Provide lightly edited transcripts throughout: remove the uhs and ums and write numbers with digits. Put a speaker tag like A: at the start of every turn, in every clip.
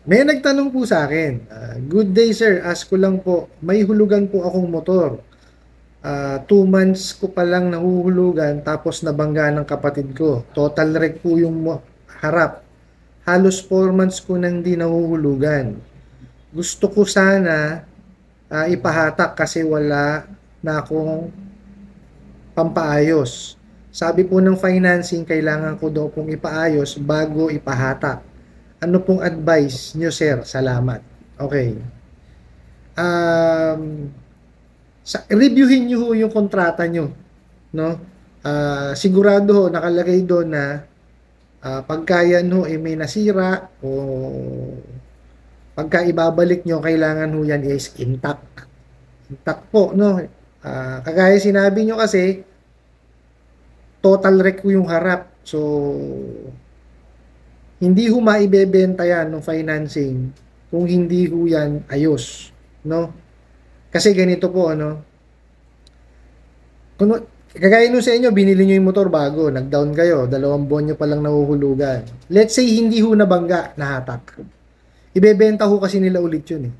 A: May nagtanong po sa akin, "Good day sir, ask ko lang po, may hulugan po akong motor. 2 months ko pa lang nahuhulugan tapos nabangga ng kapatid ko. Total wreck po yung harap. Halos 4 months ko nang di nahuhulugan. Gusto ko sana ipahatak kasi wala na akong pampaayos. Sabi po ng financing, kailangan ko daw pong ipaayos bago ipahatak. Ano pong advice nyo sir? Salamat." Okay. Um, reviewin nyo yung kontrata nyo, no? Sigurado ho, nakalagay doon na pagka yan ho may nasira o pagka ibabalik nyo, kailangan ho yan is intact. Intact po, no? Kagaya sinabi nyo kasi, total wreck po yung harap. So, hindi ho maibebenta yan ng financing kung hindi ho yan ayos, no? Kasi ganito po, ano, kung, kagaya nung sa inyo, binili nyo yung motor bago, nag-down kayo, 2 buwan nyo palang nahuhulugan. Let's say, hindi ho nabangga, nahatak. Ibebenta ho kasi nila ulit yun eh.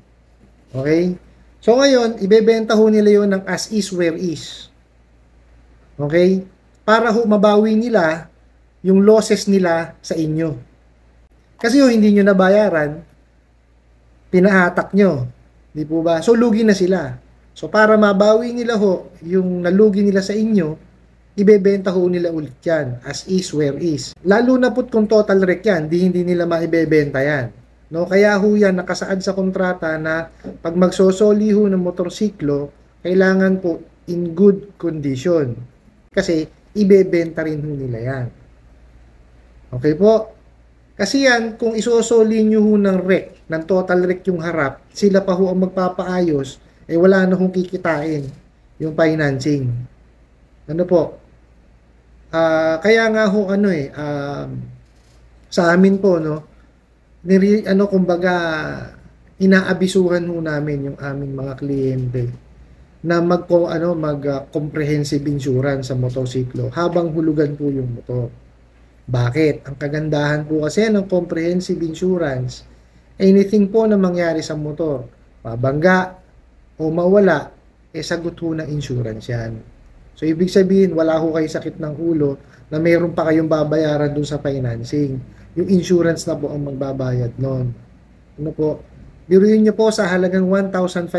A: Okay? So ngayon, ibebenta ho nila yun ng as is, where is. Okay? Para ho mabawi nila yung losses nila sa inyo. Kasi ho, hindi nyo nabayaran, pinahatak nyo. Di po ba? So, lugi na sila. So, para mabawi nila ho, yung nalugi nila sa inyo, ibebenta ho nila ulit yan, as is, where is. Lalo na po kung total wreck yan, hindi nila maibebenta yan. No, kaya ho yan nakasaad sa kontrata na pag magsosoli ho ng motorsiklo, kailangan po in good condition. Kasi ibebenta rin ho nila yan. Okay po? Kasi yan, kung isosoli nyo ho ng wreck, ng total wreck yung harap, sila pa ho ang magpapaayos, eh wala na hong kikitain yung financing. Ano po? Kaya nga ho, ano eh, sa amin po, no, kumbaga, inaabisuhan ho namin yung aming mga kliyente na comprehensive insurance sa motorsiklo habang hulugan po yung motor. Bakit? Ang kagandahan po kasi ng comprehensive insurance, anything po na mangyari sa motor, mabangga o mawala, sagot ho ng insurance yan. So, ibig sabihin, wala ho kayo sakit ng ulo na mayroon pa kayong babayaran dun sa financing. Yung insurance na po ang magbabayad nun. Ano po? Biruin nyo po sa halagang 1,500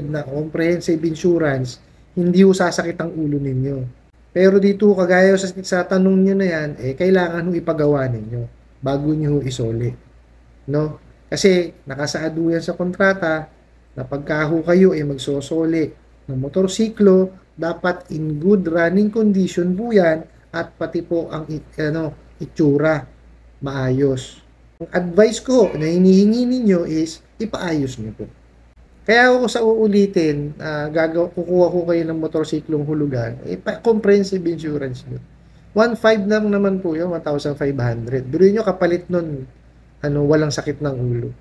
A: na comprehensive insurance, hindi ho sasakit ang ulo ninyo. Pero dito, kagaya sa tanong nyo na yan, kailangan ho ipagawa ninyo bago nyo ho isoli. No? Kasi nakasaad ho yan sa kontrata na pagka ho kayo magsosoli ng motorsiklo, dapat in good running condition po yan at pati po ang itsura maayos. Ang advice ko na hinihingi ninyo is ipaayos nyo po. Kaya ako sa uulitin, kukuha ko kayo ng motorsiklong hulugan, comprehensive insurance nyo. 1,500 lang naman po yun, 1,500. Biruin nyo kapalit nun, walang sakit ng ulo.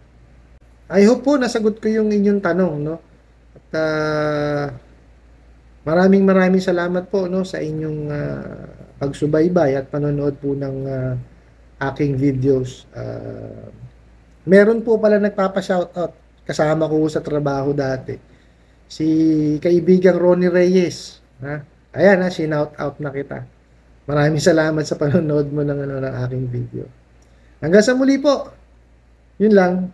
A: I hope po nasagot ko yung inyong tanong, no? At maraming salamat po, no, sa inyong pagsubaybay at panonood po ng aking videos. Meron po pala nagpapa-shoutout. Kasama ko sa trabaho dati. Si kaibigang Ronnie Reyes. Ha? Ayan ha, shinout out na kita. Maraming salamat sa panonood mo ng aking video. Hanggang sa muli po. Yun lang.